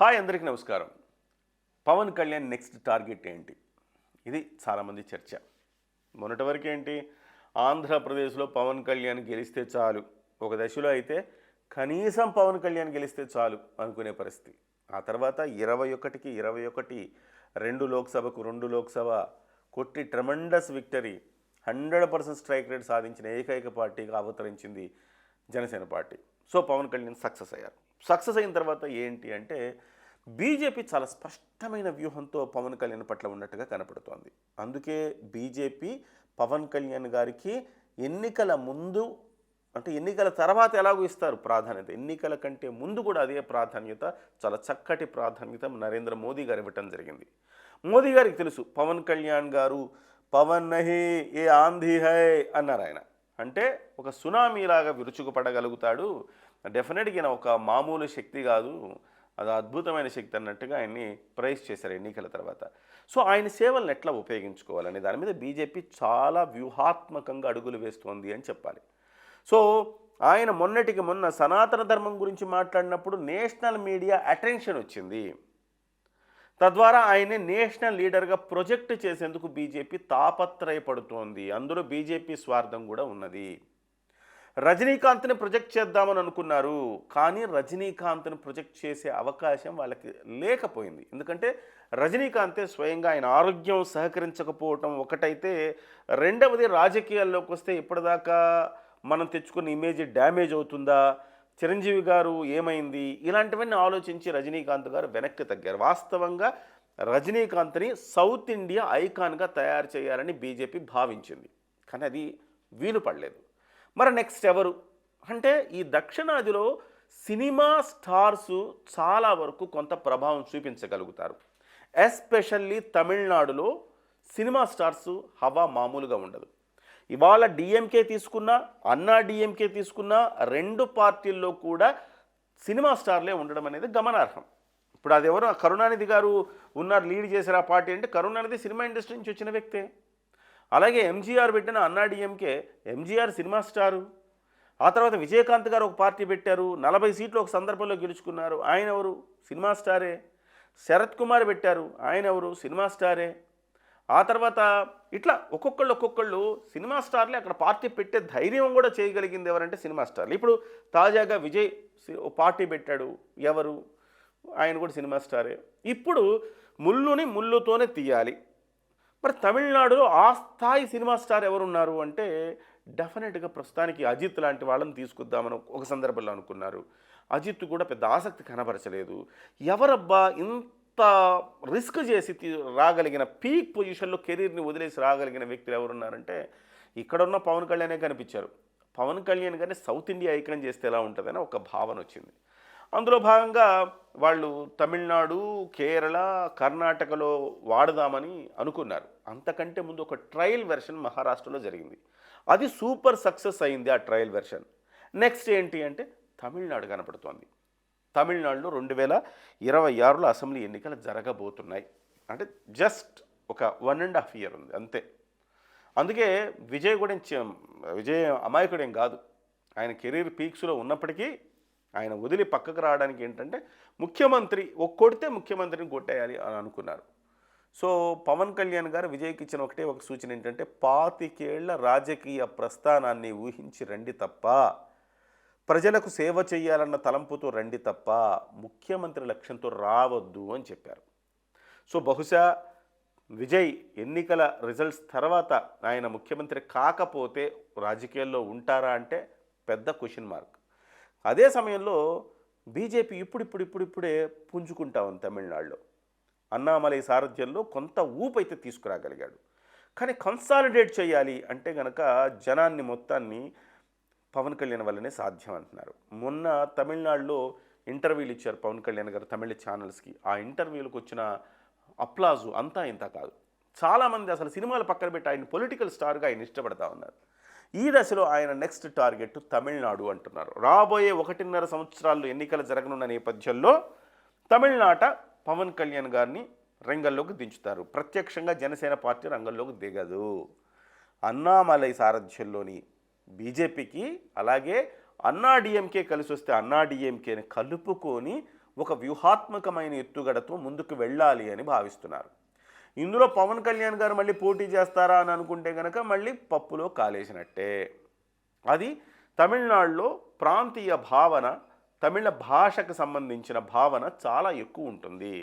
Hi అందరికీ నమస్కారం. Pawan Kalyan next target ఏంటి? ఇది చాలామంది చర్చ. మొన్నటి వరకు ఏంటి, ఆంధ్రప్రదేశ్లో పవన్ కళ్యాణ్ గెలిస్తే చాలు, ఒక దశలో అయితే కనీసం పవన్ కళ్యాణ్ గెలిస్తే చాలు అనుకునే పరిస్థితి. ఆ తర్వాత 21కి 21, 2 లోక్సభకు 2 లోక్సభ కొట్టి ట్రెమండస్ విక్టరీ, 100% స్ట్రైక్ రేట్ సాధించిన ఏకైక పార్టీగా అవతరించింది Janasena party. So Pawan Kalyan success అయ్యారు. సక్సెస్ అయిన తర్వాత ఏంటి అంటే, బీజేపీ చాలా స్పష్టమైన వ్యూహంతో పవన్ కళ్యాణ్ పట్ల ఉన్నట్టుగా కనపడుతోంది. అందుకే బీజేపీ పవన్ కళ్యాణ్ గారికి ఎన్నికల ముందు, అంటే ఎన్నికల తర్వాత ఎలాగో ఇస్తారు ప్రాధాన్యత, ఎన్నికల కంటే ముందు కూడా అదే ప్రాధాన్యత, చాలా చక్కటి ప్రాధాన్యత నరేంద్ర మోదీ గారు ఇవ్వటం జరిగింది. మోదీ గారికి తెలుసు పవన్ కళ్యాణ్ గారు పవన్ నహీ ఏ ఆంధీ హై అన్నారు ఆయన. అంటే ఒక సునామీలాగా విరుచుకుపడగలుగుతాడు, డెఫినెట్గా ఈయన ఒక మామూలు శక్తి కాదు, అది అద్భుతమైన శక్తి అన్నట్టుగా ఆయన్ని ప్రైజ్ చేశారు ఎన్నికల తర్వాత. సో ఆయన సేవలను ఎట్లా ఉపయోగించుకోవాలనే దాని మీద బీజేపీ చాలా వ్యూహాత్మకంగా అడుగులు వేస్తోంది అని చెప్పాలి. సో ఆయన మొన్నటికి మొన్న సనాతన ధర్మం గురించి మాట్లాడినప్పుడు నేషనల్ మీడియా అటెన్షన్ వచ్చింది. తద్వారా ఆయన్ని నేషనల్ లీడర్గా ప్రొజెక్ట్ చేసేందుకు బీజేపీ తాపత్రయపడుతోంది. అందులో బీజేపీ స్వార్థం కూడా ఉన్నది. రజనీకాంత్ని ప్రొజెక్ట్ చేద్దామని అనుకున్నారు, కానీ రజనీకాంత్ని ప్రొజెక్ట్ చేసే అవకాశం వాళ్ళకి లేకపోయింది. ఎందుకంటే రజనీకాంతే స్వయంగా ఆయన ఆరోగ్యం సహకరించకపోవటం ఒకటైతే, రెండవది రాజకీయాల్లోకి వస్తే ఇప్పటిదాకా మనం తెచ్చుకున్న ఇమేజ్ డ్యామేజ్ అవుతుందా, చిరంజీవి గారు ఏమైంది, ఇలాంటివన్నీ ఆలోచించి రజనీకాంత్ గారు వెనక్కి తగ్గారు. వాస్తవంగా రజనీకాంత్ని సౌత్ ఇండియా ఐకాన్గా తయారు చేయాలని బీజేపీ భావించింది, కానీ అది వీలు పడలేదు. మరి నెక్స్ట్ ఎవరు అంటే, ఈ దక్షిణాదిలో సినిమా స్టార్సు చాలా వరకు కొంత ప్రభావం చూపించగలుగుతారు. ఎస్పెషల్లీ తమిళనాడులో సినిమా స్టార్సు హవా మామూలుగా ఉండదు. ఇవాళ డిఎంకే తీసుకున్నా, అన్నా డిఎంకే తీసుకున్నా, రెండు పార్టీల్లో కూడా సినిమా స్టార్లే ఉండడం అనేది గమనార్హం. ఇప్పుడు అది ఎవరు, కరుణానిధి గారు ఉన్నారు, లీడ్ చేశారు ఆ పార్టీ అంటే, కరుణానిధి సినిమా ఇండస్ట్రీ నుంచి వచ్చిన వ్యక్తే. అలాగే ఎంజీఆర్ పెట్టిన అన్నా డిఎంకే, ఎంజీఆర్ సినిమా స్టారు. ఆ తర్వాత విజయకాంత్ గారు ఒక పార్టీ పెట్టారు, 40 సీట్లు ఒక సందర్భంలో గెలుచుకున్నారు, ఆయన ఎవరు, సినిమా స్టారే. శరత్ కుమార్ పెట్టారు, ఆయన ఎవరు, సినిమా స్టారే. ఆ తర్వాత ఇట్లా ఒక్కొక్కళ్ళు సినిమా స్టార్లే. అక్కడ పార్టీ పెట్టే ధైర్యం కూడా చేయగలిగింది ఎవరంటే సినిమా స్టార్లు. ఇప్పుడు తాజాగా విజయ్ పార్టీ పెట్టాడు, ఎవరు, ఆయన కూడా సినిమా స్టారే. ఇప్పుడు ముళ్ళుని ముళ్ళుతోనే తీయాలి. మరి తమిళనాడులో ఆ స్థాయి సినిమా స్టార్ ఎవరున్నారు అంటే, డెఫినెట్గా ప్రస్తుతానికి అజిత్ లాంటి వాళ్ళని తీసుకొద్దామని ఒక సందర్భంలో అనుకున్నారు. అజిత్ కూడా పెద్ద ఆసక్తి కనబరచలేదు. ఎవరబ్బా ఇంత రిస్క్ చేసి రాగలిగిన, పీక్ పొజిషన్లో కెరీర్ని వదిలేసి రాగలిగిన వ్యక్తులు ఎవరున్నారంటే, ఇక్కడున్న పవన్ కళ్యాణే కనిపించారు. పవన్ కళ్యాణ్ గారిని సౌత్ ఇండియా ఐకాన్ చేస్తే ఎలా ఉంటుందని ఒక భావన వచ్చింది. అందులో భాగంగా వాళ్ళు తమిళనాడు, కేరళ, కర్ణాటకలో వాడదామని అనుకున్నారు. అంతకంటే ముందు ఒక ట్రయల్ వెర్షన్ మహారాష్ట్రలో జరిగింది, అది సూపర్ సక్సెస్ అయింది ఆ ట్రయల్ వెర్షన్. నెక్స్ట్ ఏంటి అంటే, తమిళనాడు కనపడుతోంది. తమిళనాడులో 2026లో అసెంబ్లీ ఎన్నికలు జరగబోతున్నాయి. అంటే జస్ట్ ఒక 1.5 ఇయర్ ఉంది అంతే. అందుకే విజయ్ అమాయకుడేం కాదు. ఆయన కెరీర్ పీక్స్లో ఉన్నప్పటికీ ఆయన వదిలి పక్కకు రావడానికి ఏంటంటే, ముఖ్యమంత్రి కొడితే ముఖ్యమంత్రిని కొట్టేయాలి అని అనుకున్నారు. సో పవన్ కళ్యాణ్ గారు విజయ్కి ఇచ్చిన ఒకటే ఒక సూచన ఏంటంటే, 25 ఏళ్ల రాజకీయ ప్రస్థానాన్ని ఊహించి రండి తప్ప, ప్రజలకు సేవ చేయాలన్న తలంపుతో రండి తప్ప, ముఖ్యమంత్రి లక్ష్యంతో రావద్దు అని చెప్పారు. సో బహుశా విజయ్ ఎన్నికల రిజల్ట్స్ తర్వాత ఆయన ముఖ్యమంత్రి కాకపోతే రాజకీయాల్లో ఉంటారా అంటే పెద్ద క్వశ్చన్ మార్క్. అదే సమయంలో బీజేపీ ఇప్పుడిప్పుడే పుంజుకుంటా ఉంది తమిళనాడులో. అన్నామలై సారథ్యంలో కొంత ఊపు అయితే తీసుకురాగలిగాడు, కానీ కన్సాలిడేట్ చేయాలి అంటే గనక జనాన్ని మొత్తాన్ని పవన్ కళ్యాణ్ వల్లనే సాధ్యం అంటున్నారు. మొన్న తమిళనాడులో ఇంటర్వ్యూలు ఇచ్చారు పవన్ కళ్యాణ్ గారు తమిళ ఛానల్స్కి. ఆ ఇంటర్వ్యూలకు వచ్చిన అప్లాజు అంతా ఇంత కాదు. చాలామంది అసలు సినిమాలు పక్కన పెట్టి ఆయన పొలిటికల్ స్టార్గా ఆయన ఇష్టపడతా ఉన్నారు. ఈ దశలో ఆయన నెక్స్ట్ టార్గెట్ తమిళనాడు అంటున్నారు. రాబోయే 1.5 సంవత్సరాల్లో ఎన్నికలు జరగనున్న నేపథ్యంలో తమిళనాట పవన్ కళ్యాణ్ గారిని రంగంలోకి దించుతారు. ప్రత్యక్షంగా జనసేన పార్టీ రంగంలోకి దిగదు. అన్నామలై సారథ్యంలోని బీజేపీకి, అలాగే అన్నా డిఎంకే కలిసి వస్తే అన్నా డిఎంకేని కలుపుకొని ఒక వ్యూహాత్మకమైన ఎత్తుగడతో ముందుకు వెళ్ళాలి అని భావిస్తున్నారు. ఇందులో పవన్ కళ్యాణ్ గారు మళ్ళీ పోటీ చేస్తారా అని అనుకుంటే కనుక మళ్ళీ పప్పులో కాలేసినట్టే. అది తమిళనాడులో ప్రాంతీయ భావన, తమిళ భాషకు సంబంధించిన భావన చాలా ఎక్కువ ఉంటుంది.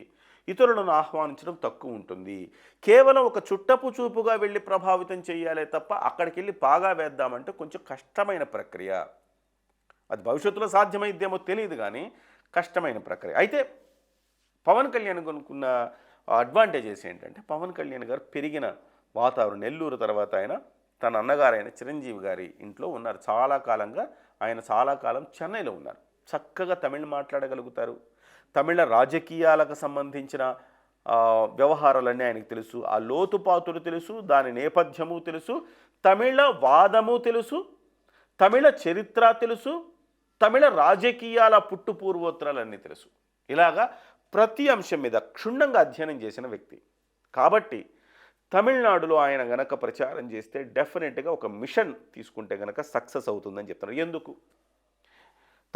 ఇతరులను ఆహ్వానించడం తక్కువ ఉంటుంది. కేవలం ఒక చుట్టపు చూపుగా వెళ్ళి ప్రభావితం చేయాలే తప్ప అక్కడికి వెళ్ళి పాగా వేద్దామంటే కొంచెం కష్టమైన ప్రక్రియ. అది భవిష్యత్తులో సాధ్యమైద్దేమో తెలియదు, కానీ కష్టమైన ప్రక్రియ. అయితే పవన్ కళ్యాణ్ కొనుక్కున్న అడ్వాంటేజెస్ ఏంటంటే, పవన్ కళ్యాణ్ గారు పెరిగిన వాతావరణం, నెల్లూరు తర్వాత ఆయన తన అన్నగారైన చిరంజీవి గారి ఇంట్లో ఉన్నారు చాలా కాలంగా. ఆయన చాలా కాలం చెన్నైలో ఉన్నారు. చక్కగా తమిళ్ మాట్లాడగలుగుతారు. తమిళ రాజకీయాలకు సంబంధించిన వ్యవహారాలన్నీ ఆయనకు తెలుసు. ఆ లోతుపాతులు తెలుసు, దాని నేపథ్యము తెలుసు, తమిళ వాదము తెలుసు, తమిళ చరిత్ర తెలుసు, తమిళ రాజకీయాల పుట్టుపూర్వోత్తరాలన్నీ తెలుసు. ఇలాగా ప్రతి అంశం మీద క్షుణ్ణంగా అధ్యయనం చేసిన వ్యక్తి. కాబట్టి తమిళనాడులో ఆయన గనక ప్రచారం చేస్తే డెఫినెట్గా ఒక మిషన్ తీసుకుంటే గనక సక్సెస్ అవుతుందని చెప్తున్నారు. ఎందుకు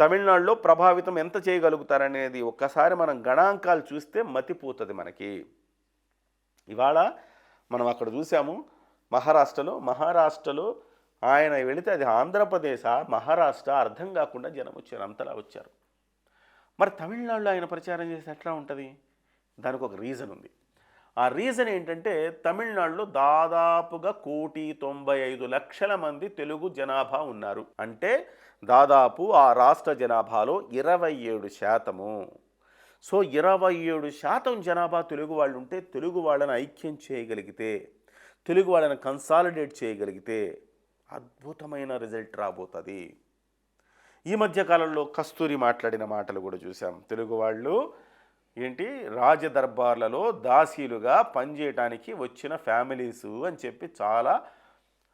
తమిళనాడులో ప్రభావితం ఎంత చేయగలుగుతారనేది ఒక్కసారి మనం గణాంకాలు చూస్తే మతిపోతుంది మనకి. ఇవాళ మనం అక్కడ చూసాము మహారాష్ట్రలో ఆయన వెళితే అది ఆంధ్రప్రదేశ్ మహారాష్ట్ర అర్థం కాకుండా జనం వచ్చారు, అంతలా వచ్చారు. మరి తమిళనాడులో ఆయన ప్రచారం చేస్తే ఎట్లా ఉంటుంది? దానికి ఒక రీజన్ ఉంది. ఆ రీజన్ ఏంటంటే, తమిళనాడులో దాదాపుగా 1,95,00,000 మంది తెలుగు జనాభా ఉన్నారు. అంటే దాదాపు ఆ రాష్ట్ర జనాభాలో 27%. సో 27% జనాభా తెలుగు వాళ్ళు ఉంటే, తెలుగు వాళ్ళని ఐక్యం చేయగలిగితే, తెలుగు వాళ్ళని కన్సాలిడేట్ చేయగలిగితే అద్భుతమైన రిజల్ట్ రాబోతుంది. ఈ మధ్యకాలంలో కస్తూరి మాట్లాడిన మాటలు కూడా చూసాం. తెలుగు వాళ్ళు రాజదర్బార్లలో దాసీలుగా పనిచేయటానికి వచ్చిన ఫ్యామిలీసు అని చెప్పి చాలా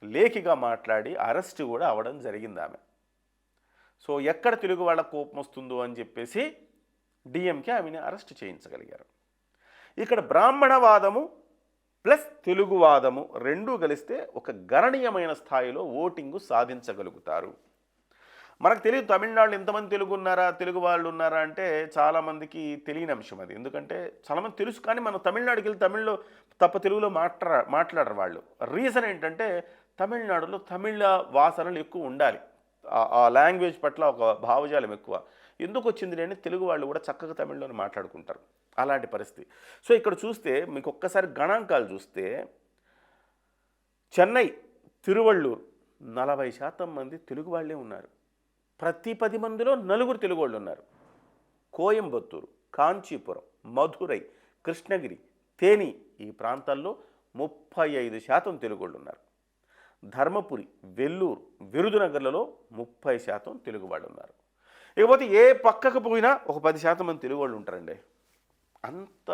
లేఖిగా మాట్లాడి అరెస్ట్ కూడా అవ్వడం జరిగింది ఆమె. సో ఎక్కడ తెలుగు వాళ్ళ కోపం వస్తుందో అని చెప్పేసి డిఎంకే ఆమెని అరెస్ట్ చేయించగలిగారు. ఇక్కడ బ్రాహ్మణవాదము ప్లస్ తెలుగువాదము రెండూ కలిస్తే ఒక గణనీయమైన స్థాయిలో ఓటింగు సాధించగలుగుతారు. మనకు తెలియదు తమిళనాడులో ఎంతమంది తెలుగు వాళ్ళు ఉన్నారా అంటే చాలామందికి తెలియని అంశం అది. ఎందుకంటే చాలామంది తెలుసు, కానీ మనం తమిళనాడుకి వెళ్ళి తమిళ్లో తప్ప తెలుగులో మాట్లాడరు వాళ్ళు. రీజన్ ఏంటంటే, తమిళనాడులో తమిళ వాసనలు ఎక్కువ ఉండాలి, ఆ లాంగ్వేజ్ పట్ల ఒక భావజాలం ఎక్కువ. ఎందుకు వచ్చింది అంటే తెలుగు వాళ్ళు కూడా చక్కగా తమిళ్లోనే మాట్లాడుకుంటారు, అలాంటి పరిస్థితి. సో ఇక్కడ చూస్తే మీకు ఒక్కసారి గణాంకాలు చూస్తే, చెన్నై, తిరువళ్ళూరు 40% మంది తెలుగు వాళ్ళే ఉన్నారు. ప్రతి 10 మందిలో 4 తెలుగు వాళ్ళు ఉన్నారు. కోయంబత్తూరు, కాంచీపురం, మధురై, కృష్ణగిరి, తేని ఈ ప్రాంతాల్లో 35% తెలుగు వాళ్ళు ఉన్నారు. ధర్మపురి, వెల్లూరు, విరుదునగర్లలో 30% తెలుగు వాళ్ళు ఉన్నారు. ఇకపోతే ఏ పక్కకు పోయినా ఒక 10% మంది తెలుగు వాళ్ళు ఉంటారండి. అంత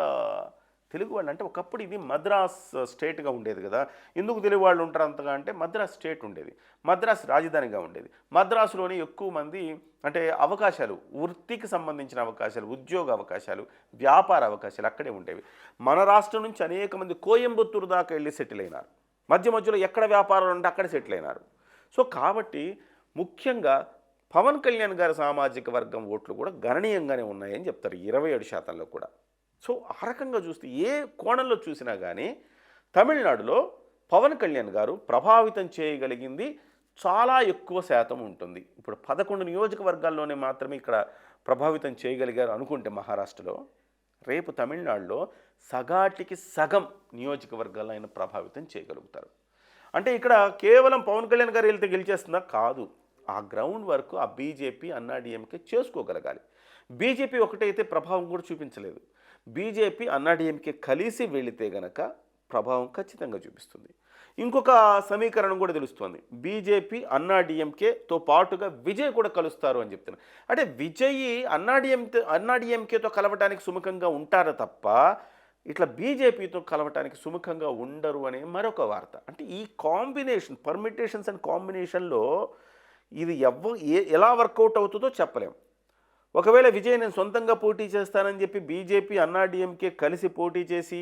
తెలుగు వాళ్ళు అంటే, ఒకప్పుడు ఇది మద్రాస్ స్టేట్గా ఉండేది కదా. ఎందుకు తెలుగు వాళ్ళు ఉంటారు అంతగా అంటే, మద్రాస్ స్టేట్ ఉండేది, మద్రాస్ రాజధానిగా ఉండేది. మద్రాసులోని ఎక్కువ మంది అంటే అవకాశాలు, వృత్తికి సంబంధించిన అవకాశాలు, ఉద్యోగ అవకాశాలు, వ్యాపార అవకాశాలు అక్కడే ఉండేవి. మన రాష్ట్రం నుంచి అనేక మంది కోయంబత్తూరు దాకా వెళ్ళి సెటిల్ అయినారు. మధ్యలో ఎక్కడ వ్యాపారాలు ఉంటే అక్కడ సెటిల్ అయినారు. సో కాబట్టి ముఖ్యంగా పవన్ కళ్యాణ్ గారి సామాజిక వర్గం ఓట్లు కూడా గణనీయంగానే ఉన్నాయని చెప్తారు, 27% కూడా. సో ఆ రకంగా చూస్తే ఏ కోణంలో చూసినా కానీ తమిళనాడులో పవన్ కళ్యాణ్ గారు ప్రభావితం చేయగలిగింది చాలా ఎక్కువ శాతం ఉంటుంది. ఇప్పుడు 11 నియోజకవర్గాల్లోనే మాత్రమే ఇక్కడ ప్రభావితం చేయగలిగారు అనుకుంటే మహారాష్ట్రలో, రేపు తమిళనాడులో సగాటికి సగం నియోజకవర్గాలను ఆయన ప్రభావితం చేయగలుగుతారు. అంటే ఇక్కడ కేవలం పవన్ కళ్యాణ్ గారు వెళ్తే గెలిచేస్తుందా? కాదు. ఆ గ్రౌండ్ వర్క్ ఆ బీజేపీ, అన్నాడీఎంకే చేసుకోగలగాలి. బీజేపీ ఒకటైతే ప్రభావం కూడా చూపించలేదు. బీజేపీ, అన్నాడీఎంకే కలిసి వెళితే గనక ప్రభావం ఖచ్చితంగా చూపిస్తుంది. ఇంకొక సమీకరణం కూడా తెలుస్తుంది, బీజేపీ, అన్నాడీఎంకేతో పాటుగా విజయ్ కూడా కలుస్తారు అని చెప్తున్నారు. అంటే విజయ్ అన్నాడీఎంకేతో కలవటానికి సుముఖంగా ఉంటారు తప్ప ఇట్లా బీజేపీతో కలవటానికి సుముఖంగా ఉండరు అనే మరొక వార్త. అంటే ఈ కాంబినేషన్, పర్మిటేషన్స్ అండ్ కాంబినేషన్లో ఇది ఎలా వర్కౌట్ అవుతుందో చెప్పలేం. ఒకవేళ విజయ్ నేను సొంతంగా పోటీ చేస్తానని చెప్పి బీజేపీ, అన్నాడీఎంకే కలిసి పోటీ చేసి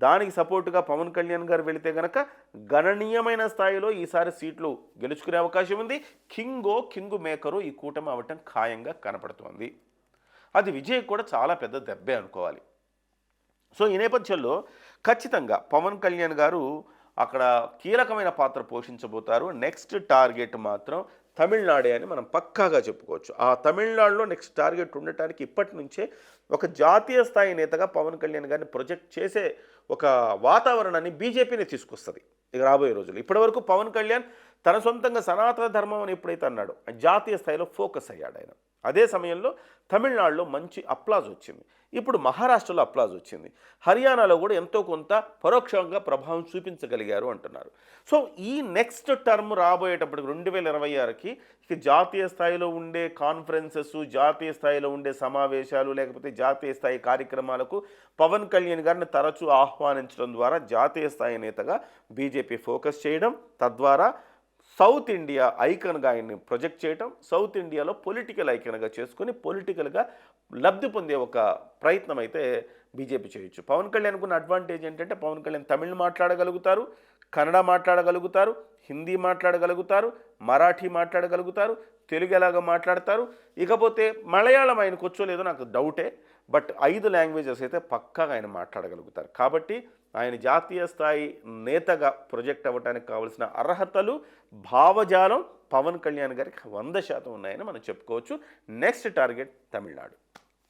దానికి సపోర్టుగా పవన్ కళ్యాణ్ గారు వెళితే కనుక గణనీయమైన స్థాయిలో ఈసారి సీట్లు గెలుచుకునే అవకాశం ఉంది. కింగు మేకరు ఈ కూటమి అవ్వటం ఖాయంగా కనపడుతోంది. అది విజయ్ కూడా చాలా పెద్ద దెబ్బే అనుకోవాలి. సో ఈ నేపథ్యంలో ఖచ్చితంగా పవన్ కళ్యాణ్ గారు అక్కడ కీలకమైన పాత్ర పోషించబోతారు. నెక్స్ట్ టార్గెట్ మాత్రం తమిళనాడే అని మనం పక్కాగా చెప్పుకోవచ్చు. ఆ తమిళనాడులో నెక్స్ట్ టార్గెట్ ఉండటానికి ఇప్పటి నుంచే ఒక జాతీయ స్థాయి నేతగా పవన్ కళ్యాణ్ గారిని ప్రొజెక్ట్ చేసే ఒక వాతావరణాన్ని బీజేపీని తీసుకొస్తుంది ఇక రాబోయే రోజులు. ఇప్పటివరకు పవన్ కళ్యాణ్ తన సొంతంగా సనాతన ధర్మం అని ఎప్పుడైతే అన్నాడో జాతీయ స్థాయిలో ఫోకస్ అయ్యాడు ఆయన. అదే సమయంలో తమిళనాడులో మంచి అప్లాజ్ వచ్చింది. ఇప్పుడు మహారాష్ట్రలో అప్లాజ్ వచ్చింది. హర్యానాలో కూడా ఎంతో కొంత పరోక్షంగా ప్రభావం చూపించగలిగారు అంటున్నారు. సో ఈ నెక్స్ట్ టర్మ్ రాబోయేటప్పటికి 2026కి ఇక జాతీయ స్థాయిలో ఉండే కాన్ఫరెన్సెస్, జాతీయ స్థాయిలో ఉండే సమావేశాలు, లేకపోతే జాతీయ స్థాయి కార్యక్రమాలకు పవన్ కళ్యాణ్ గారిని తరచూ ఆహ్వానించడం ద్వారా జాతీయ స్థాయి నేతగా బీజేపీ ఫోకస్ చేయడం, తద్వారా సౌత్ ఇండియా ఐకన్గా ఆయన్ని ప్రొజెక్ట్ చేయటం, సౌత్ ఇండియాలో పొలిటికల్ ఐకన్గా చేసుకొని పొలిటికల్గా లబ్ధి పొందే ఒక ప్రయత్నం అయితే బీజేపీ చేయొచ్చు. పవన్ కళ్యాణ్కు ఉన్న అడ్వాంటేజ్ ఏంటంటే పవన్ కళ్యాణ్ తమిళ్ మాట్లాడగలుగుతారు, కన్నడ మాట్లాడగలుగుతారు, హిందీ మాట్లాడగలుగుతారు, మరాఠీ మాట్లాడగలుగుతారు, తెలుగు ఎలాగో మాట్లాడతారు. ఇకపోతే మలయాళం ఆయనకు వచ్చో లేదో నాకు డౌటే, బట్ 5 లాంగ్వేజెస్ అయితే పక్కాగా ఆయన మాట్లాడగలుగుతారు. కాబట్టి ఆయన జాతీయ స్థాయి నేతగా ప్రొజెక్ట్ అవ్వడానికి కావాల్సిన అర్హతలు, భావజాలం పవన్ కళ్యాణ్ గారికి 100% ఉన్నాయని మనం చెప్పుకోవచ్చు. Next target Tamil Nadu.